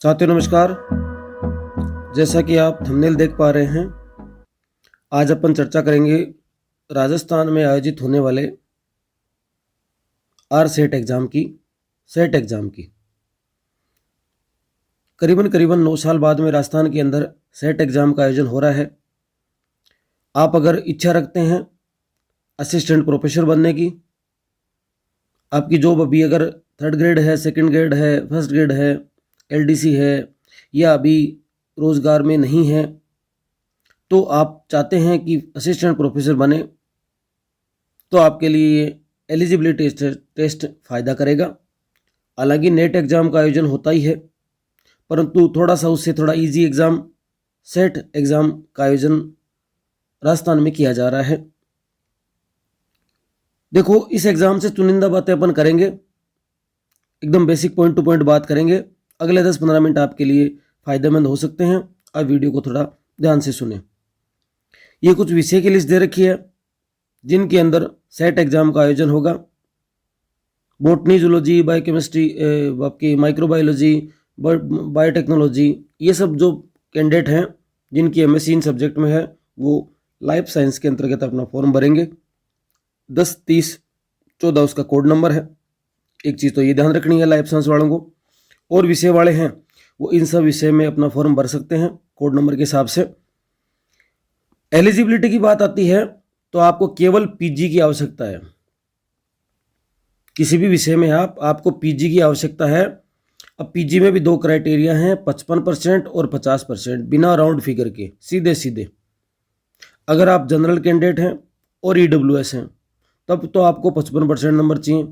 साथियों नमस्कार। जैसा कि आप थंबनेल देख पा रहे हैं, आज अपन चर्चा करेंगे राजस्थान में आयोजित होने वाले सेट एग्ज़ाम की। करीबन 9 साल बाद में राजस्थान के अंदर सेट एग्ज़ाम का आयोजन हो रहा है। आप अगर इच्छा रखते हैं असिस्टेंट प्रोफेसर बनने की, आपकी जॉब अभी अगर 3rd ग्रेड है, 2nd ग्रेड है, 1st ग्रेड है, LDC है या अभी रोज़गार में नहीं है, तो आप चाहते हैं कि असिस्टेंट प्रोफेसर बने, तो आपके लिए ये एलिजिबिलिटी टेस्ट फ़ायदा करेगा। हालांकि नेट एग्ज़ाम का आयोजन होता ही है, परंतु थोड़ा सा उससे थोड़ा इजी एग्ज़ाम सेट एग्ज़ाम का आयोजन राजस्थान में किया जा रहा है। देखो, इस एग्ज़ाम से चुनिंदा बातें अपन करेंगे, एकदम बेसिक पॉइंट टू पॉइंट बात करेंगे। अगले 10-15 मिनट आपके लिए फ़ायदेमंद हो सकते हैं। आप वीडियो को थोड़ा ध्यान से सुने। ये कुछ विषय की लिस्ट दे रखी है जिनके अंदर सेट एग्ज़ाम का आयोजन होगा। बॉटनी, जूलॉजी, बायोकेमिस्ट्री, आपकी माइक्रोबायोलॉजी, बायोटेक्नोलॉजी, ये सब जो कैंडिडेट हैं जिनकी MSc इन सब्जेक्ट में है, वो लाइफ साइंस के अंतर्गत अपना फॉर्म भरेंगे। 10-30-14 उसका कोड नंबर है। एक चीज़ तो ये ध्यान रखनी है लाइफ साइंस वालों को, और विषय वाले हैं वो इन सब विषय में अपना फॉर्म भर सकते हैं कोड नंबर के हिसाब से। एलिजिबिलिटी की बात आती है तो आपको केवल PG की आवश्यकता है। किसी भी विषय में आपको PG की आवश्यकता है। अब PG में भी 2 क्राइटेरिया हैं, 55% और 50%, बिना राउंड फिगर के, सीधे सीधे। अगर आप जनरल कैंडिडेट हैं और EWS हैं तब तो आपको 55% नंबर चाहिए,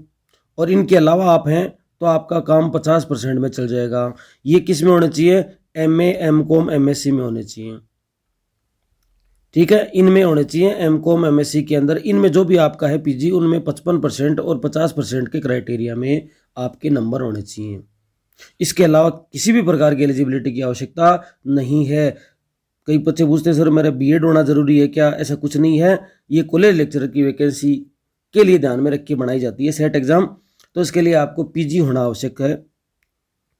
और इनके अलावा आप हैं तो आपका काम 50% में चल जाएगा। ये किस में होने चाहिए? MA, MCOM, MSc में होने चाहिए। ठीक है, इनमें होने चाहिए MCOM, MSc के अंदर। इनमें जो भी आपका है PG, उनमें 55% और 50% के क्राइटेरिया में आपके नंबर होने चाहिए। इसके अलावा किसी भी प्रकार की एलिजिबिलिटी की आवश्यकता नहीं है। कई बच्चे पूछते हैं सर मेरा BEd होना जरूरी है क्या? ऐसा कुछ नहीं है। ये कॉलेज लेक्चरर की वैकेंसी के लिए ध्यान में रख के बनाई जाती है सेट एग्जाम। तो इसके लिए आपको PG होना आवश्यक है,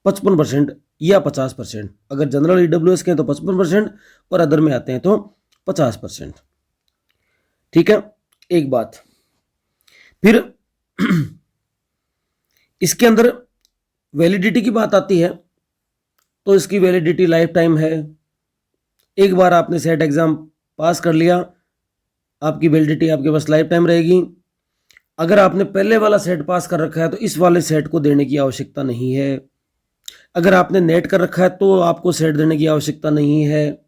55% या 50%। अगर जनरल EWS के हैं तो 55% और अदर में आते हैं तो 50%। ठीक है, एक बात। फिर इसके अंदर वैलिडिटी की बात आती है तो इसकी वैलिडिटी लाइफ टाइम है। एक बार आपने सेट एग्जाम पास कर लिया, आपकी वैलिडिटी आपके पास लाइफ टाइम रहेगी। अगर आपने पहले वाला सेट पास कर रखा है तो इस वाले सेट को देने की आवश्यकता नहीं है। अगर आपने नेट कर रखा है तो आपको सेट देने की आवश्यकता नहीं है।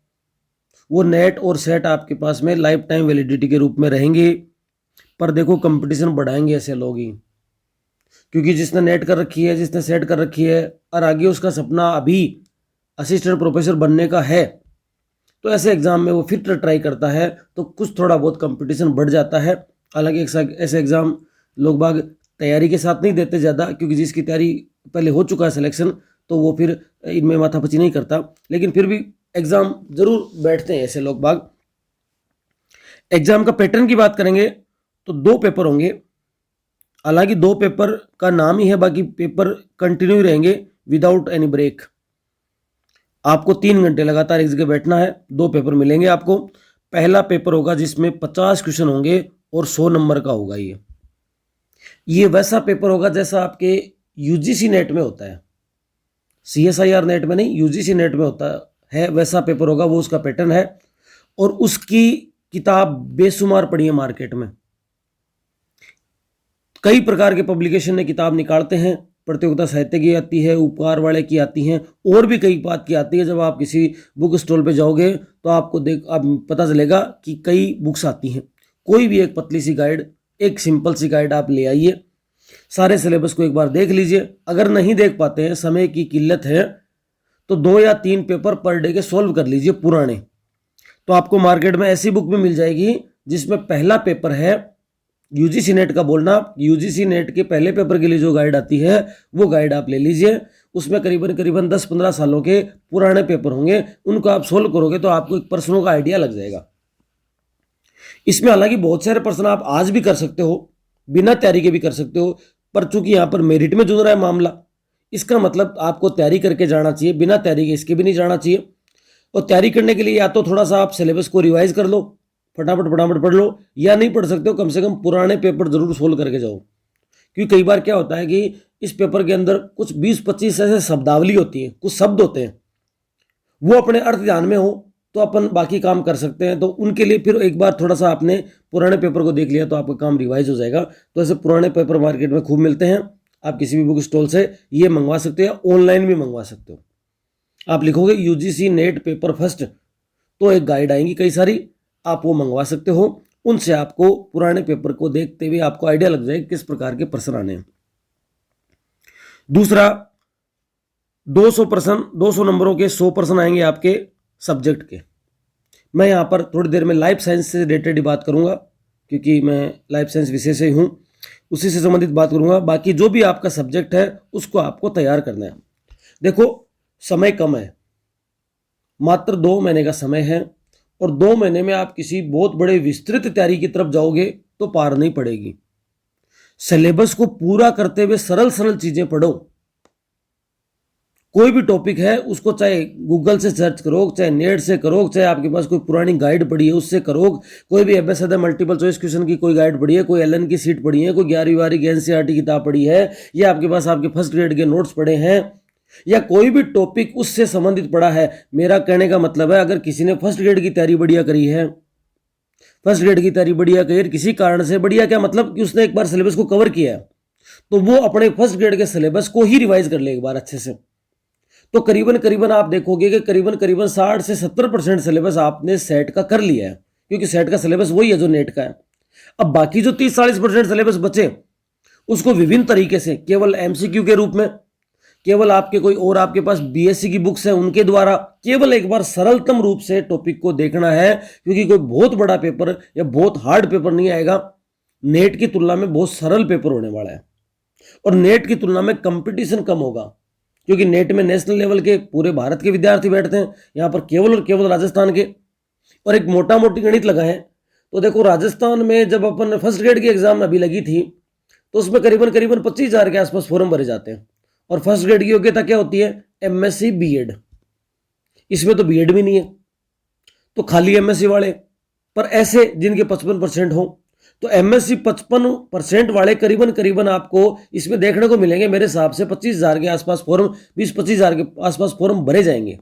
वो नेट और सेट आपके पास में लाइफ टाइम वैलिडिटी के रूप में रहेंगे। पर देखो, कंपटीशन बढ़ाएंगे ऐसे लोग ही, क्योंकि जिसने नेट कर रखी है, जिसने सेट कर रखी है और आगे उसका सपना अभी असिस्टेंट प्रोफेसर बनने का है, तो ऐसे एग्जाम में वो फिर ट्राई करता है तो कुछ थोड़ा बहुत कंपटीशन बढ़ जाता है। हालांकि ऐसे एग्जाम लोग बाग तैयारी के साथ नहीं देते ज़्यादा, क्योंकि जिसकी तैयारी पहले हो चुका है सिलेक्शन, तो वो फिर इनमें माथापच्ची नहीं करता। लेकिन फिर भी एग्जाम जरूर बैठते हैं ऐसे लोग बाग। एग्जाम का पैटर्न की बात करेंगे तो 2 पेपर होंगे। हालांकि 2 पेपर का नाम ही है, बाकी पेपर कंटिन्यू रहेंगे विदाउट एनी ब्रेक। आपको 3 घंटे लगातार एक जगह बैठना है। 2 पेपर मिलेंगे आपको। पहला पेपर होगा जिसमें 50 क्वेश्चन होंगे और 100 नंबर का होगा। ये वैसा पेपर होगा जैसा आपके UGC नेट में होता है, CSIR नेट में नहीं, UGC नेट में होता है, वैसा पेपर होगा। वो उसका पैटर्न है। और उसकी किताब बेशुमार पड़ी है मार्केट में। कई प्रकार के पब्लिकेशन ने किताब निकालते हैं। प्रतियोगिता साहित्य की आती है, उपकार वाले की आती हैं, और भी कई बात की आती है। जब आप किसी बुक स्टॉल पे जाओगे तो आपको आप पता चलेगा कि कई बुक्स आती हैं। कोई भी एक पतली सी गाइड, एक सिंपल सी गाइड आप ले आइए, सारे सिलेबस को एक बार देख लीजिए। अगर नहीं देख पाते हैं, समय की किल्लत है, तो 2 या 3 पेपर पर डे के सॉल्व कर लीजिए पुराने। तो आपको मार्केट में ऐसी बुक भी मिल जाएगी जिसमें पहला पेपर है UGC नेट का। बोलना, UGC नेट के पहले पेपर के लिए जो गाइड आती है वो गाइड आप ले लीजिए। उसमें करीबन 10-15 सालों के पुराने पेपर होंगे। उनको आप सोल्व करोगे तो आपको एक प्रश्नों का आइडिया लग जाएगा। इसमें हालांकि बहुत सारे प्रश्न आप आज भी कर सकते हो, बिना तैयारी के भी कर सकते हो, पर चूंकि यहाँ पर मेरिट में जुड़ रहा है मामला, इसका मतलब आपको तैयारी करके जाना चाहिए, बिना तैयारी के इसके भी नहीं जाना चाहिए। और तैयारी करने के लिए या तो थोड़ा सा आप सिलेबस को रिवाइज कर लो, फटाफट फटाफट पढ़ लो, या नहीं पढ़ सकते हो कम से कम पुराने पेपर जरूर सोल्व करके जाओ। क्योंकि कई बार क्या होता है कि इस पेपर के अंदर कुछ 20-25 ऐसे शब्दावली होती है, कुछ शब्द होते हैं, वो अपने अर्थ ध्यान में हो तो अपन बाकी काम कर सकते हैं। तो उनके लिए फिर एक बार थोड़ा सा आपने पुराने पेपर को देख लिया तो आपका काम रिवाइज हो जाएगा। तो ऐसे पुराने पेपर मार्केट में खूब मिलते हैं, आप किसी भी बुक स्टॉल से ये मंगवा सकते हो, ऑनलाइन भी मंगवा सकते हो। आप लिखोगे यूजीसी नेट पेपर फर्स्ट तो एक गाइड आएंगी कई सारी, आप वो मंगवा सकते हो। उनसे आपको पुराने पेपर को देखते हुए आपको आइडिया लग जाएगा किस प्रकार के प्रश्न आने हैं। दूसरा, 200 प्रश्न, 200 नंबरों के 100 प्रश्न आएंगे आपके सब्जेक्ट के। मैं यहाँ पर थोड़ी देर में लाइफ साइंस से रिलेटेड ही बात करूँगा, क्योंकि मैं लाइफ साइंस विषय से ही हूँ, उसी से संबंधित बात करूँगा। बाकी जो भी आपका सब्जेक्ट है उसको आपको तैयार करना है। देखो, समय कम है, मात्र 2 महीने का समय है, और 2 महीने में आप किसी बहुत बड़े विस्तृत तैयारी की तरफ जाओगे तो पार नहीं पड़ेगी। सिलेबस को पूरा करते हुए सरल सरल चीजें पढ़ो। कोई भी टॉपिक है उसको चाहे गूगल से सर्च करो, चाहे नेट से करो, चाहे आपके पास कोई पुरानी गाइड पड़ी है उससे करो, कोई भी एबीसीडी मल्टीपल चॉइस क्वेश्चन की कोई गाइड पड़ी है, कोई एलन की सीट पड़ी है, कोई 11वीं 12वीं की एनसीईआरटी किताब पड़ी है, या आपके पास आपके फर्स्ट ग्रेड के नोट्स पड़े हैं, या कोई भी टॉपिक उससे संबंधित पड़ा है। मेरा कहने का मतलब है, अगर किसी ने फर्स्ट ग्रेड की तैयारी बढ़िया करी है, फर्स्ट ग्रेड की तैयारी बढ़िया करी किसी कारण से, बढ़िया क्या मतलब कि उसने एक बार सिलेबस को कवर किया है, तो वो अपने फर्स्ट ग्रेड के सिलेबस को ही रिवाइज कर ले एक बार अच्छे से। तो करीबन करीबन आप देखोगे कि करीबन करीबन 60 से 70% सिलेबस आपने सेट का कर लिया है, क्योंकि सेट का सिलेबस वही है जो नेट का है। अब बाकी जो 30-40% सिलेबस बचे उसको विभिन्न तरीके से, केवल एमसीक्यू के रूप में, केवल आपके कोई और आपके पास बीएससी की बुक्स है उनके द्वारा, केवल एक बार सरलतम रूप से टॉपिक को देखना है, क्योंकि कोई बहुत बड़ा पेपर या बहुत हार्ड पेपर नहीं आएगा। नेट की तुलना में बहुत सरल पेपर होने वाला है, और नेट की तुलना में कंपटीशन कम होगा, क्योंकि नेट में नेशनल लेवल के पूरे भारत के विद्यार्थी बैठते हैं, यहाँ पर केवल और केवल राजस्थान के। और एक मोटा मोटी गणित लगाएं तो देखो, राजस्थान में जब अपन फर्स्ट ग्रेड की एग्जाम अभी लगी थी तो उसमें करीबन करीबन 25,000 के आसपास फॉर्म भरे जाते हैं, और फर्स्ट ग्रेड की योग्यता क्या होती है? MSc BEd. इसमें तो बीएड भी नहीं है, तो खाली एमएससी वाले। पर ऐसे जिनके 55% हो, तो एमएससी 55% वाले करीबन करीबन आपको इसमें देखने को मिलेंगे मेरे हिसाब से 25,000 के आसपास फॉर्म, 20-25,000 के आसपास फॉर्म भरे जाएंगे।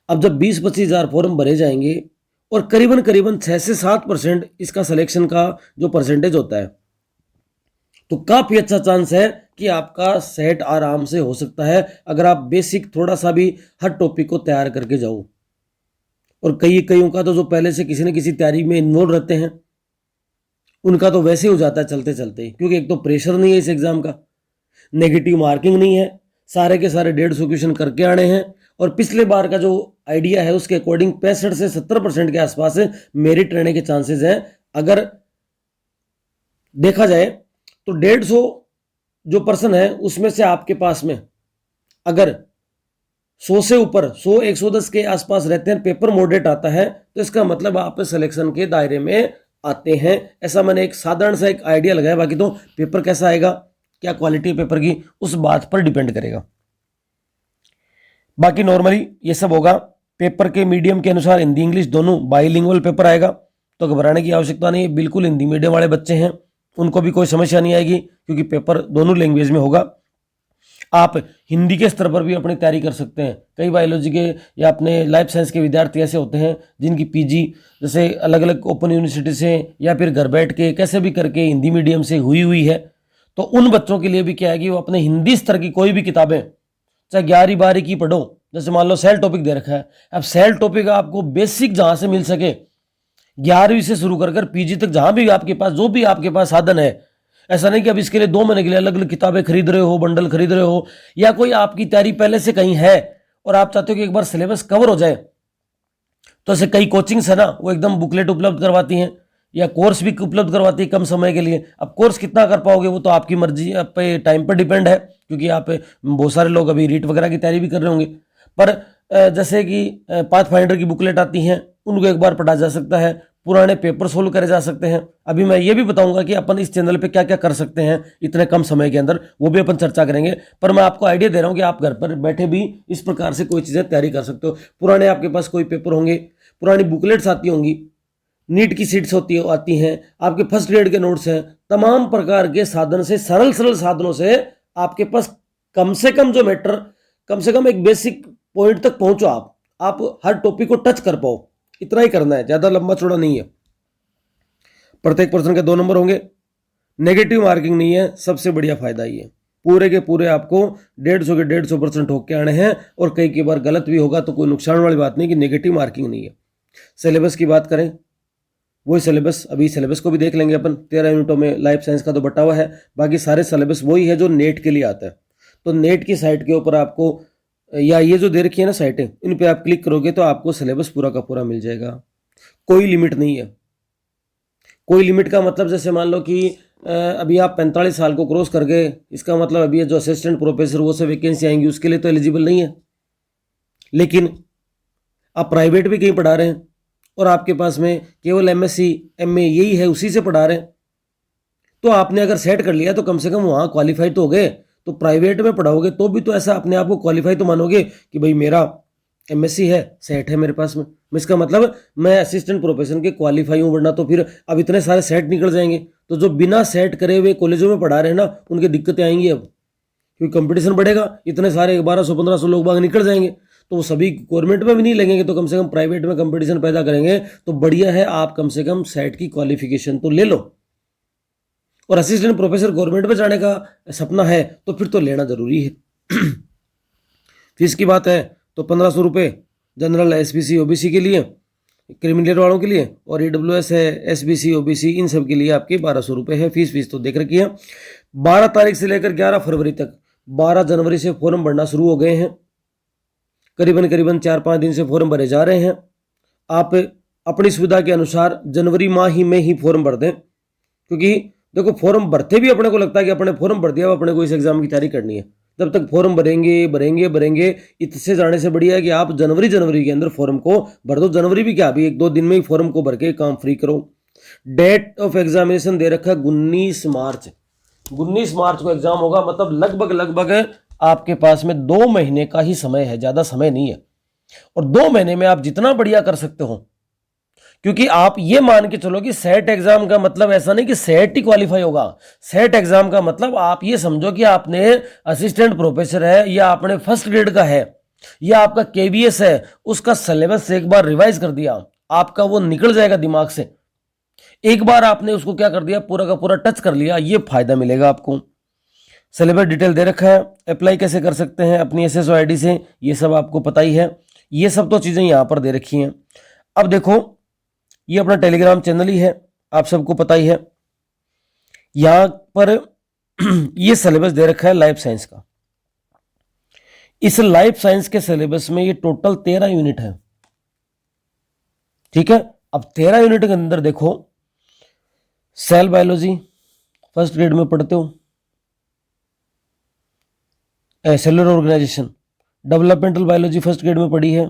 अब जब 20-25,000 फॉर्म भरे जाएंगे और करीबन करीबन 6 से 7% इसका सिलेक्शन का जो परसेंटेज होता है, तो काफी अच्छा चांस है कि आपका सेट आराम से हो सकता है, अगर आप बेसिक थोड़ा सा भी हर टॉपिक को तैयार करके जाओ। और कईयों का तो जो पहले से किसी न किसी तैयारी में इन्वॉल्व रहते हैं उनका तो वैसे हो जाता है चलते चलते, क्योंकि एक तो प्रेशर नहीं है इस एग्जाम का, नेगेटिव मार्किंग नहीं है, सारे के सारे 150 क्वेश्चन करके आने हैं, और पिछले बार का जो आइडिया है उसके अकॉर्डिंग 65 से 70% के आसपास मेरिट रहने के चांसेस हैं। अगर देखा जाए तो 150 जो पर्सन है उसमें से आपके पास में अगर 100 से ऊपर 100-110 के आसपास रहते हैं, पेपर मॉडरेट आता है, तो इसका मतलब आप सिलेक्शन के दायरे में आते हैं। ऐसा मैंने एक साधारण सा एक आइडिया लगाया, बाकी तो पेपर कैसा आएगा, क्या क्वालिटी है पेपर की, उस बात पर डिपेंड करेगा। बाकी नॉर्मली ये सब होगा। पेपर के मीडियम के अनुसार हिंदी इंग्लिश दोनों बाइलिंगुअल पेपर आएगा, तो घबराने की आवश्यकता नहीं है। बिल्कुल हिंदी मीडियम वाले बच्चे हैं उनको भी कोई समस्या नहीं आएगी, क्योंकि पेपर दोनों लैंग्वेज में होगा। आप हिंदी के स्तर पर भी अपनी तैयारी कर सकते हैं। कई बायोलॉजी के या अपने लाइफ साइंस के विद्यार्थी ऐसे होते हैं जिनकी पीजी जैसे अलग अलग ओपन यूनिवर्सिटी से या फिर घर बैठ के कैसे भी करके हिंदी मीडियम से हुई है, तो उन बच्चों के लिए भी क्या है कि वो अपने हिंदी स्तर की कोई भी किताबें चाहे 11वीं 12वीं की पढ़ो। जैसे मान लो सेल टॉपिक दे रखा है, अब सेल टॉपिक आपको बेसिक जहां से मिल सके 11वीं से शुरू कर पीजी तक, जहां भी आपके पास जो भी आपके पास साधन है, ऐसा नहीं कि अब इसके लिए 2 महीने के लिए अलग अलग किताबें खरीद रहे हो, बंडल खरीद रहे हो, या कोई आपकी तैयारी पहले से कहीं है और आप चाहते हो कि एक बार सिलेबस कवर हो जाए, तो ऐसे कई कोचिंग्स है ना, वो एकदम बुकलेट उपलब्ध करवाती हैं या कोर्स भी उपलब्ध करवाती है कम समय के लिए। अब कोर्स कितना कर पाओगे वो तो आपकी मर्जी पे टाइम पर डिपेंड है, क्योंकि आप बहुत सारे लोग अभी रीट वगैरह की तैयारी भी कर रहे होंगे। पर जैसे कि पाथ फाइंडर की बुकलेट आती हैं, उनको एक बार पढ़ा जा सकता है। पुराने पेपर सोल्व करे जा सकते हैं। अभी मैं ये भी बताऊंगा कि अपन इस चैनल पे क्या क्या कर सकते हैं इतने कम समय के अंदर, वो भी अपन चर्चा करेंगे। पर मैं आपको आइडिया दे रहा हूं कि आप घर पर बैठे भी इस प्रकार से कोई चीज़ें तैयारी कर सकते हो। पुराने आपके पास कोई पेपर होंगे, पुरानी बुकलेट्स आती होंगी, नीट की सीट्स आती हैं, आपके फर्स्ट ग्रेड के नोट्स हैं, तमाम प्रकार के साधन से, सरल सरल साधनों से आपके पास कम से कम जो मैटर, कम से कम एक बेसिक पॉइंट तक पहुंचो। आप हर टॉपिक को टच कर पाओ, इतना ही करना है, ज्यादा लंबा चौड़ा नहीं है। प्रत्येक प्रश्न के 2 नंबर होंगे, नेगेटिव मार्किंग नहीं है, सबसे बढ़िया फायदा ये है। पूरे के पूरे आपको 150 के 150% होके आने हैं, और कई बार गलत भी होगा तो कोई नुकसान वाली बात नहीं कि नेगेटिव मार्किंग नहीं है। सिलेबस की बात करें, वही सिलेबस, अभी सिलेबस को भी देख लेंगे अपन। 13 यूनिटों में लाइफ साइंस का तो बटा हुआ है, बाकी सारे सिलेबस वही है जो नेट के लिए आता है। तो नेट की साइट के ऊपर आपको, या ये जो दे रखी है ना साइटें, इन पे आप क्लिक करोगे तो आपको सिलेबस पूरा का पूरा मिल जाएगा। कोई लिमिट नहीं है। कोई लिमिट का मतलब जैसे मान लो कि अभी आप 45 साल को क्रॉस कर गए, इसका मतलब अभी जो असिस्टेंट प्रोफेसर वो से वैकेंसी आएंगी, उसके लिए तो एलिजिबल नहीं है। लेकिन आप प्राइवेट भी कहीं पढ़ा रहे हैं और आपके पास में केवल MSc MA यही है, उसी से पढ़ा रहे हैं, तो आपने अगर सेट कर लिया तो कम से कम वहाँ क्वालिफाई तो हो गए। तो प्राइवेट में पढ़ाओगे तो भी तो ऐसा अपने आप को क्वालिफाई तो मानोगे कि भाई मेरा MSc है, सेट है मेरे पास में, इसका मतलब मैं असिस्टेंट प्रोफेसर के क्वालिफाई हूँ। वरना तो फिर अब इतने सारे सेट निकल जाएंगे, तो जो बिना सेट करे हुए कॉलेजों में पढ़ा रहे हैं ना, उनकी दिक्कतें आएंगी अब, क्योंकि कंपटीशन बढ़ेगा, इतने सारे 1200-1500 लोग बाग निकल जाएंगे, तो वो सभी गवर्नमेंट में भी नहीं लगेंगे, तो कम से कम प्राइवेट में कंपटीशन पैदा करेंगे। तो बढ़िया है, आप कम से कम सेट की क्वालिफिकेशन तो ले लो। और असिस्टेंट प्रोफेसर गवर्नमेंट में जाने का सपना है तो फिर तो लेना जरूरी है। फीस की बात है तो 1500 रुपये जनरल, SBC OBC के लिए, क्रिमिनल वालों के लिए, और EWS है, SBC OBC इन सब के लिए आपके 1200 रुपये है फीस तो देख रखी है। 12 तारीख से लेकर 11 फरवरी तक, 12 जनवरी से फॉर्म भरना शुरू हो गए हैं। करीबन 4-5 दिन से फॉर्म भरे जा रहे हैं। आप अपनी सुविधा के अनुसार जनवरी माह ही में ही फॉर्म भर दें, क्योंकि देखो फॉर्म भरते भी अपने को लगता है कि अपने फॉर्म भर दिया, अपने को इस एग्जाम की तैयारी करनी है। जब तक फॉर्म भरेंगे इससे जाने से बढ़िया है कि आप जनवरी के अंदर फॉर्म को भर दो। जनवरी भी क्या, अभी 1-2 दिन में ही फॉर्म को भर के काम फ्री करो। डेट ऑफ एग्जामिनेशन दे रखा है 19 मार्च। 19 मार्च को एग्जाम होगा, मतलब लगभग आपके पास में 2 महीने का ही समय है, ज्यादा समय नहीं है। और 2 महीने में आप जितना बढ़िया कर सकते हो, क्योंकि आप ये मान के चलो कि सेट एग्जाम का मतलब ऐसा नहीं कि सेट ही क्वालिफाई होगा। सेट एग्जाम का मतलब आप ये समझो कि आपने असिस्टेंट प्रोफेसर है, या आपने फर्स्ट ग्रेड का है, या आपका KVS है, उसका सिलेबस एक बार रिवाइज कर दिया, आपका वो निकल जाएगा दिमाग से। एक बार आपने उसको क्या कर दिया, पूरा का पूरा टच कर लिया, ये फायदा मिलेगा आपको। सिलेबस डिटेल दे रखा है, अप्लाई कैसे कर सकते हैं अपनी SSO ID से, ये सब आपको पता ही है। ये सब तो चीजें यहां पर दे रखी हैं। अब देखो, ये अपना टेलीग्राम चैनल ही है, आप सबको पता ही है। यहां पर ये सिलेबस दे रखा है लाइफ साइंस का। इस लाइफ साइंस के सिलेबस में ये टोटल 13 यूनिट है, ठीक है। अब 13 यूनिट के अंदर देखो, सेल बायोलॉजी फर्स्ट ग्रेड में पढ़ते हो, cellular organisation, developmental biology first grade में पढ़ी है,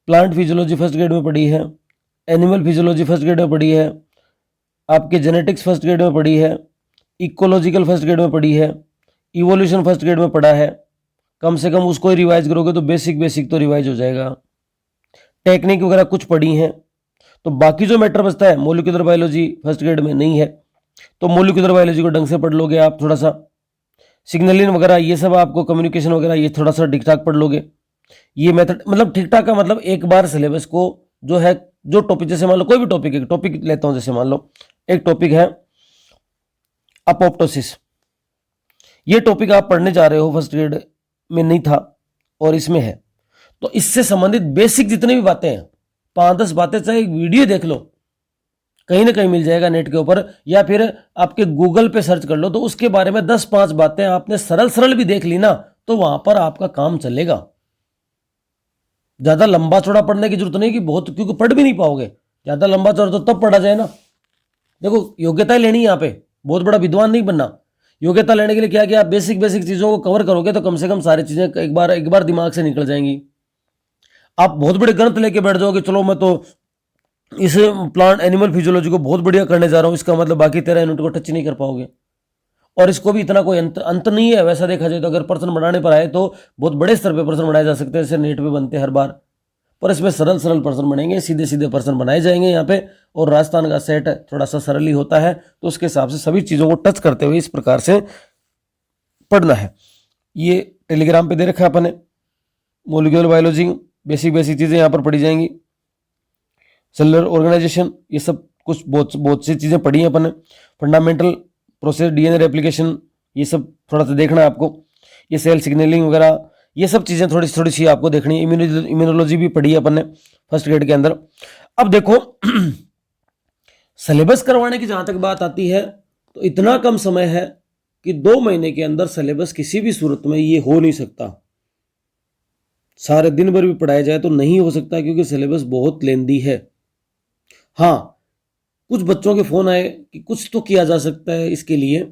प्लांट फिजियोलॉजी फर्स्ट ग्रेड में पढ़ी है, एनिमल फिजियोलॉजी फर्स्ट ग्रेड में पढ़ी है, आपके जेनेटिक्स फर्स्ट ग्रेड में पढ़ी है, इकोलॉजिकल फर्स्ट ग्रेड में पढ़ी है, इवोल्यूशन फर्स्ट ग्रेड में पढ़ा है। कम से कम उसको ही रिवाइज करोगे तो बेसिक तो रिवाइज हो जाएगा। टेक्निक वगैरह कुछ पढ़ी है। तो बाकी जो मैटर बचता है, मोलिकुलर बायोलॉजी फर्स्ट ग्रेड में नहीं है, तो मोलिकुलर बायोलॉजी को ढंग से पढ़ लोगे आप थोड़ा सा। सिग्नलिंग वगैरह ये सब आपको, कम्युनिकेशन वगैरह ये थोड़ा सा ठीक ठाक पढ़ लोगे। ये मेथड मतलब ठीक ठाक का मतलब एक बार सिलेबस को जो है, जो टॉपिक, जैसे मान लो कोई भी टॉपिक, एक टॉपिक लेता हूं, जैसे मान लो एक टॉपिक है अपोप्टोसिस। ये टॉपिक आप पढ़ने जा रहे हो, फर्स्ट ग्रेड में नहीं था और इसमें है, तो इससे संबंधित बेसिक जितनी भी बातें हैं, 5-10 बातें, चाहे एक वीडियो देख लो, कहीं ना कहीं मिल जाएगा नेट के ऊपर, या फिर आपके गूगल पे सर्च कर लो, तो उसके बारे में 10-5 बातें आपने सरल भी देख ली ना, तो वहां पर आपका काम चलेगा। ज्यादा लंबा चौड़ा पढ़ने की जरूरत नहीं कि बहुत, क्योंकि पढ़ भी नहीं पाओगे। ज्यादा लंबा चौड़ा तो तब पढ़ा जाए ना। देखो, योग्यता लेनी है यहाँ पे, बहुत बड़ा विद्वान नहीं बनना। योग्यता लेने के लिए क्या आप बेसिक चीजों को कवर करोगे तो कम से कम सारी चीजें एक बार दिमाग से निकल जाएंगी। आप बहुत बड़े ग्रंथ लेके बैठ जाओगे, चलो मैं तो इस प्लांट एनिमल फिजियोलॉजी को बहुत बढ़िया करने जा रहा हूँ, इसका मतलब बाकी 13 यूनिट को टच नहीं कर पाओगे। और इसको भी इतना कोई अंत नहीं है वैसा देखा जाए तो। अगर प्रश्न बनाने पर आए तो बहुत बड़े स्तर पे प्रश्न बनाए जा सकते हैं, जैसे नेट पे बनते हैं हर बार, पर इसमें सरल सरल प्रश्न बनेंगे, सीधे सीधे प्रश्न बनाए जाएंगे यहाँ पे। और राजस्थान का सेट थोड़ा सा सरल ही होता है, तो उसके हिसाब से सभी चीज़ों को टच करते हुए इस प्रकार से पढ़ना है। ये टेलीग्राम पे दे रखा है अपन ने, मोलिकुलर बायोलॉजी बेसिक बेसिक चीज़ें यहाँ पर पढ़ी जाएंगी, सेलुलर ऑर्गेनाइजेशन, ये सब कुछ बहुत सी चीज़ें पढ़ी हैं अपन ने। फंडामेंटल प्रोसेस, डीएनए रेप्लिकेशन, ये सब थोड़ा सा देखना है आपको। ये सेल सिग्नलिंग वगैरह, ये सब चीज़ें थोड़ी सी आपको देखनी है। इम्यूनोलॉजी भी पढ़ी है अपन ने फर्स्ट ग्रेड के अंदर। अब देखो सिलेबस करवाने की जहाँ तक बात आती है तो इतना कम समय है कि 2 महीने के अंदर सिलेबस किसी भी सूरत में ये हो नहीं सकता। सारे दिन भर भी पढ़ाया जाए तो नहीं हो सकता, क्योंकि सिलेबस बहुत लेंदी है। हाँ, कुछ बच्चों के फोन आए कि कुछ तो किया जा सकता है इसके लिए,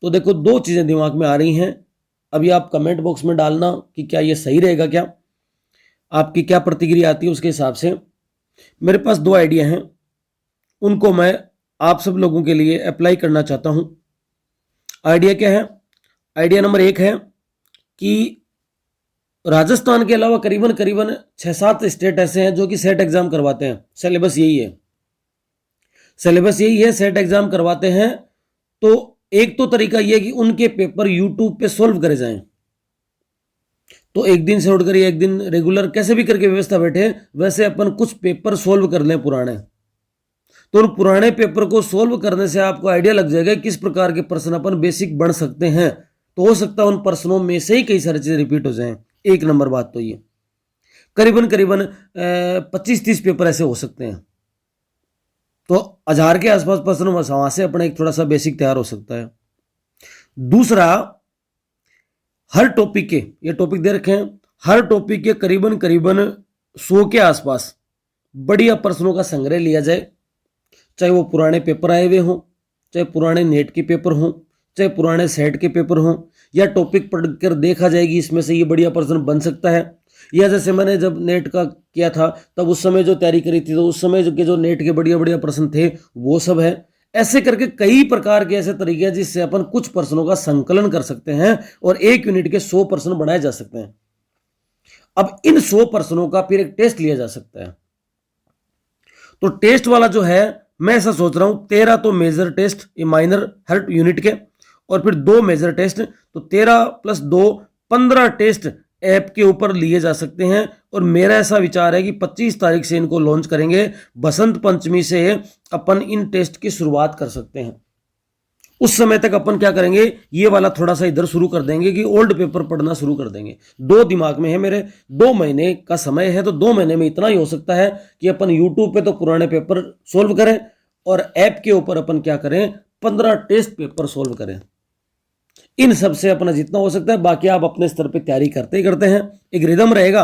तो देखो 2 चीज़ें दिमाग में आ रही हैं। अभी आप कमेंट बॉक्स में डालना कि क्या ये सही रहेगा, क्या आपकी क्या प्रतिक्रिया आती है, उसके हिसाब से। मेरे पास 2 आइडिया हैं, उनको मैं आप सब लोगों के लिए अप्लाई करना चाहता हूं। आइडिया क्या है? आइडिया नंबर 1 है कि राजस्थान के अलावा करीबन 6-7 स्टेट ऐसे हैं जो कि सेट एग्जाम करवाते हैं। सिलेबस यही है, सेट एग्जाम करवाते हैं। तो एक तो तरीका यह कि उनके पेपर यूट्यूब पे सॉल्व करे जाएं, तो एक दिन से उठकर एक दिन रेगुलर कैसे भी करके व्यवस्था बैठे, वैसे अपन कुछ पेपर सॉल्व कर लें पुराने। तो उन पुराने पेपर को सॉल्व करने से आपको आइडिया लग जाएगा किस प्रकार के प्रश्न अपन बेसिक बन सकते हैं। तो हो सकता है उन प्रश्नों में से ही कई सारी चीजें रिपीट हो जाएं। 1 नंबर बात तो ये करीबन 25-30 पेपर ऐसे हो सकते हैं, तो 1000 के आसपास प्रश्न वहां से अपना एक थोड़ा सा बेसिक तैयार हो सकता है। दूसरा, हर टॉपिक के, ये टॉपिक दे रखे हैं, हर टॉपिक के करीबन 100 के आसपास बढ़िया प्रश्नों का संग्रह लिया जाए। चाहे वो पुराने पेपर आए हुए हों, चाहे पुराने नेट के पेपर हों, चाहे पुराने सेट के पेपर हों, या टॉपिक पढ़कर देखा जाएगी इसमें से ये बढ़िया प्रश्न बन सकता है। या जैसे मैंने जब नेट का किया था तब उस समय जो तैयारी करी थी, तो उस समय जो नेट के बढ़िया बढ़िया प्रश्न थे वो सब है। ऐसे करके कई प्रकार के ऐसे तरीके हैं जिससे अपन कुछ प्रश्नों का संकलन कर सकते हैं और 1 यूनिट के 100 प्रश्न बनाए जा सकते हैं। अब इन 100 प्रश्नों का फिर एक टेस्ट लिया जा सकता है। तो टेस्ट वाला जो है, मैं ऐसा सोच रहा हूं 13 तो मेजर टेस्ट, ये माइनर हर यूनिट के, और फिर 2 मेजर टेस्ट, तो 13 + 2 15 टेस्ट ऐप के ऊपर लिए जा सकते हैं। और मेरा ऐसा विचार है कि 25 तारीख से इनको लॉन्च करेंगे। बसंत पंचमी से अपन इन टेस्ट की शुरुआत कर सकते हैं। उस समय तक अपन क्या करेंगे, ये वाला थोड़ा सा इधर शुरू कर देंगे कि ओल्ड पेपर पढ़ना शुरू कर देंगे। 2 दिमाग में है मेरे, 2 महीने का समय है, तो 2 महीने में इतना ही हो सकता है कि अपन यूट्यूब पे तो पुराने पेपर सोल्व करें और ऐप के ऊपर अपन क्या करें, 15 टेस्ट पेपर सोल्व करें। इन सब से अपना जितना हो सकता है, बाकी आप अपने स्तर पे तैयारी करते ही करते हैं। एक रिदम रहेगा,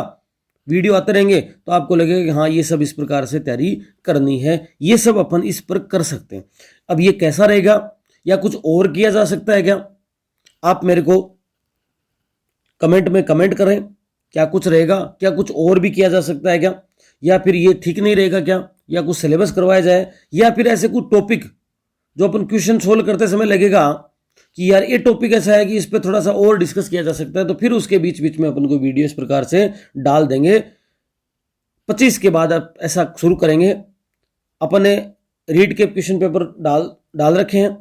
वीडियो आते रहेंगे तो आपको लगेगा कि हाँ ये सब इस प्रकार से तैयारी करनी है, ये सब अपन इस पर कर सकते हैं। अब ये कैसा रहेगा या कुछ और किया जा सकता है क्या, आप मेरे को कमेंट में कमेंट करें। क्या कुछ रहेगा, क्या कुछ और भी किया जा सकता है क्या, या फिर ये ठीक नहीं रहेगा क्या, या कुछ सिलेबस करवाया जाए, या फिर ऐसे कुछ टॉपिक जो अपन क्वेश्चन सोल्व करते समय लगेगा कि यार ये टॉपिक ऐसा है कि इस पर थोड़ा सा और डिस्कस किया जा सकता है, तो फिर उसके बीच बीच में अपन को वीडियो इस प्रकार से डाल देंगे। 25 के बाद आप ऐसा शुरू करेंगे। अपन ने रीड के क्वेश्चन पेपर डाल रखे हैं,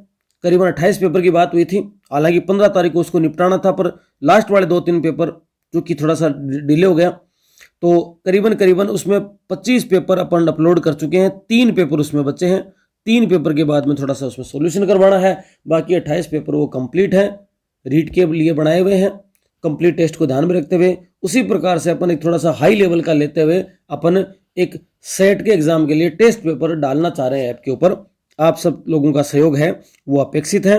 करीबन 28 पेपर की बात हुई थी। हालांकि 15 तारीख को उसको निपटाना था, पर लास्ट वाले 2-3 पेपर जो कि थोड़ा सा डिले हो गया, तो करीबन उसमें 25 पेपर अपन अपलोड कर चुके हैं। 3 पेपर उसमें बचे हैं। 3 पेपर के बाद में थोड़ा सा उसमें सॉल्यूशन करवाना है। बाकी 28 पेपर वो कंप्लीट है, रीड के लिए बनाए हुए हैं। कंप्लीट टेस्ट को ध्यान में रखते हुए उसी प्रकार से अपन एक थोड़ा सा हाई लेवल का लेते हुए अपन एक सेट के एग्जाम के लिए टेस्ट पेपर डालना चाह रहे हैं ऐप के ऊपर। आप सब लोगों का सहयोग है वो अपेक्षित है।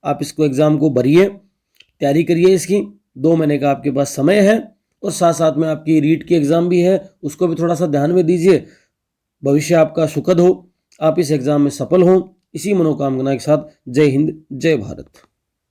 आप इसको एग्जाम को भरिए, तैयारी करिए इसकी। 2 महीने का आपके पास समय है, और साथ साथ में आपकी रीड की एग्जाम भी है, उसको भी थोड़ा सा ध्यान में दीजिए। भविष्य आपका सुखद हो, आप इस एग्जाम में सफल हों, इसी मनोकामना के साथ जय हिंद, जय भारत।